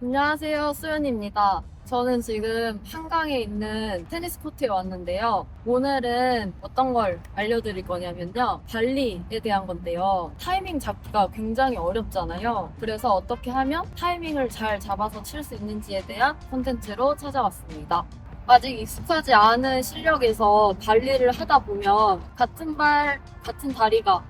안녕하세요, 수연입니다. 저는 지금 한강에 있는 테니스 코트에 왔는데요. 오늘은 어떤 걸 알려드릴 거냐면요. 발리에 대한 건데요. 타이밍 잡기가 굉장히 어렵잖아요. 그래서 어떻게 하면 타이밍을 잘 잡아서 칠 수 있는지에 대한 콘텐츠로 찾아왔습니다. 아직 익숙하지 않은 실력에서 발리를 하다 보면 같은 발, 같은 다리가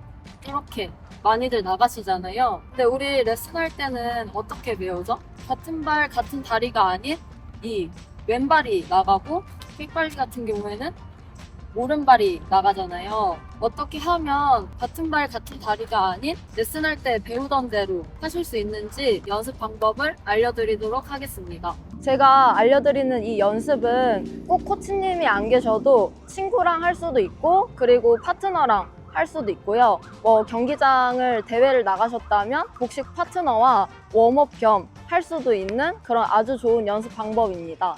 이렇게 많이들 나가시잖아요. 근데 우리 레슨할 때는 어떻게 배우죠? 같은 발, 같은 다리가 아닌 이 왼발이 나가고 킥발리 같은 경우에는 오른발이 나가잖아요. 어떻게 하면 같은 발, 같은 다리가 아닌 레슨할 때 배우던 대로 하실 수 있는지 연습 방법을 알려드리도록 하겠습니다. 제가 알려드리는 이 연습은 꼭 코치님이 안 계셔도 친구랑 할 수도 있고 그리고 파트너랑 할 수도 있고요. 경기장을 대회를 나가셨다면 복식 파트너와 웜업 겸 할 수도 있는 그런 아주 좋은 연습 방법입니다.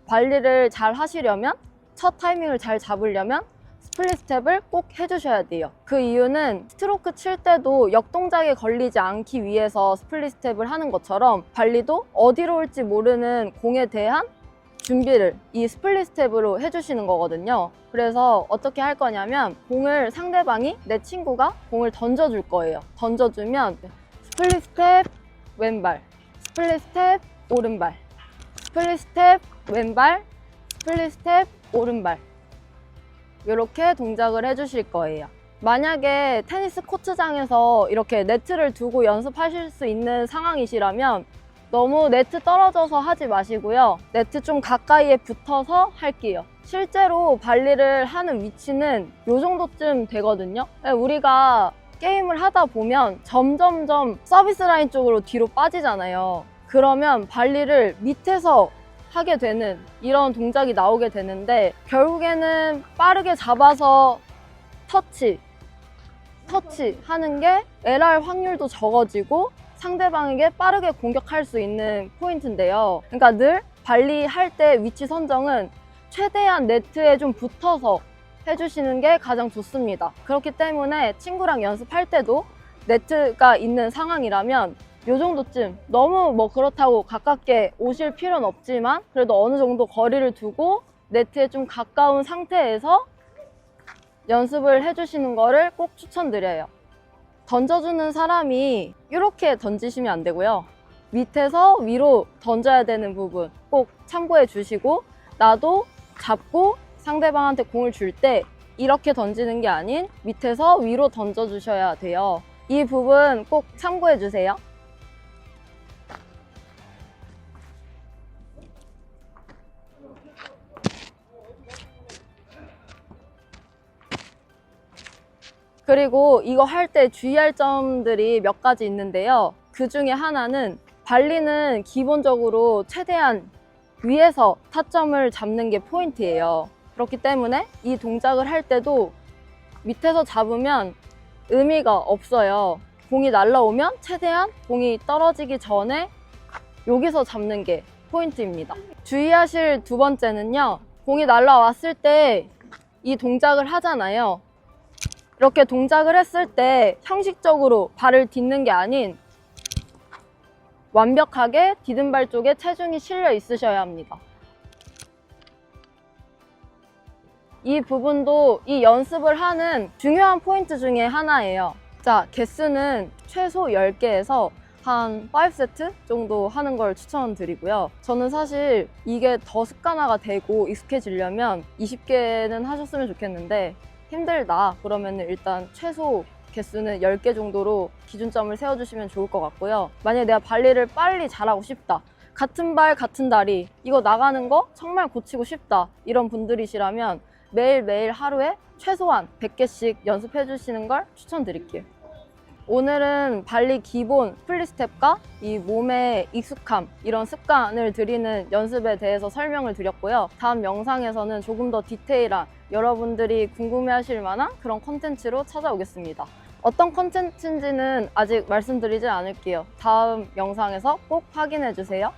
발리를 잘 하시려면 첫 타이밍을 잘 잡으려면 스플릿 스텝을 꼭 해주셔야 돼요. 그 이유는 스트로크 칠 때도 역동작에 걸리지 않기 위해서 스플릿 스텝을 하는 것처럼 발리도 어디로 올지 모르는 공에 대한 준비를 이 스플릿 스텝으로 해주시는 거거든요. 그래서 어떻게 할 거냐면 공을 상대방이 내 친구가 공을 던져줄 거예요. 던져주면 스플릿 스텝 왼발, 스플릿 스텝 오른발, 스플릿 스텝 왼발, 스플릿 스텝 오른발 이렇게 동작을 해주실 거예요. 만약에 테니스 코트장에서 이렇게 네트를 두고 연습하실 수 있는 상황이시라면 너무 네트 떨어져서 하지 마시고요. 네트 좀 가까이에 붙어서 할게요. 실제로 발리를 하는 위치는 이 정도쯤 되거든요. 우리가 게임을 하다 보면 점점점 서비스 라인 쪽으로 뒤로 빠지잖아요. 그러면 발리를 밑에서 하게 되는 이런 동작이 나오게 되는데 결국에는 빠르게 잡아서 터치 하는 게 에러할 확률도 적어지고 상대방에게 빠르게 공격할 수 있는 포인트인데요. 그러니까 늘 발리 할 때 위치 선정은 최대한 네트에 좀 붙어서 해주시는 게 가장 좋습니다. 그렇기 때문에 친구랑 연습할 때도 네트가 있는 상황이라면 이 정도쯤 너무 그렇다고 가깝게 오실 필요는 없지만 그래도 어느 정도 거리를 두고 네트에 좀 가까운 상태에서 연습을 해주시는 거를 꼭 추천드려요. 던져주는 사람이 이렇게 던지시면 안 되고요. 밑에서 위로 던져야 되는 부분 꼭 참고해 주시고 나도 잡고 상대방한테 공을 줄 때 이렇게 던지는 게 아닌 밑에서 위로 던져 주셔야 돼요. 이 부분 꼭 참고해 주세요. 그리고 이거 할 때 주의할 점들이 몇 가지 있는데요. 그 중에 하나는 발리는 기본적으로 최대한 위에서 타점을 잡는 게 포인트예요. 그렇기 때문에 이 동작을 할 때도 밑에서 잡으면 의미가 없어요. 공이 날라오면 최대한 공이 떨어지기 전에 여기서 잡는 게 포인트입니다. 주의하실 두 번째는요. 공이 날라왔을 때 이 동작을 하잖아요. 이렇게 동작을 했을 때 형식적으로 발을 딛는 게 아닌 완벽하게 디딤발 쪽에 체중이 실려 있으셔야 합니다. 이 부분도 이 연습을 하는 중요한 포인트 중에 하나예요. 자, 개수는 최소 10개에서 한 5세트 정도 하는 걸 추천드리고요. 저는 사실 이게 더 습관화가 되고 익숙해지려면 20개는 하셨으면 좋겠는데 힘들다 그러면 일단 최소 개수는 10개 정도로 기준점을 세워주시면 좋을 것 같고요. 만약에 내가 발리를 빨리 잘하고 싶다. 같은 발, 같은 다리 이거 나가는 거 정말 고치고 싶다. 이런 분들이시라면 매일매일 하루에 최소한 100개씩 연습해 주시는 걸 추천드릴게요. 오늘은 발리 기본 스플릿 스텝과 이 몸의 익숙함 이런 습관을 들이는 연습에 대해서 설명을 드렸고요. 다음 영상에서는 조금 더 디테일한 여러분들이 궁금해하실 만한 그런 콘텐츠로 찾아오겠습니다. 어떤 콘텐츠인지는 아직 말씀드리지 않을게요. 다음 영상에서 꼭 확인해 주세요.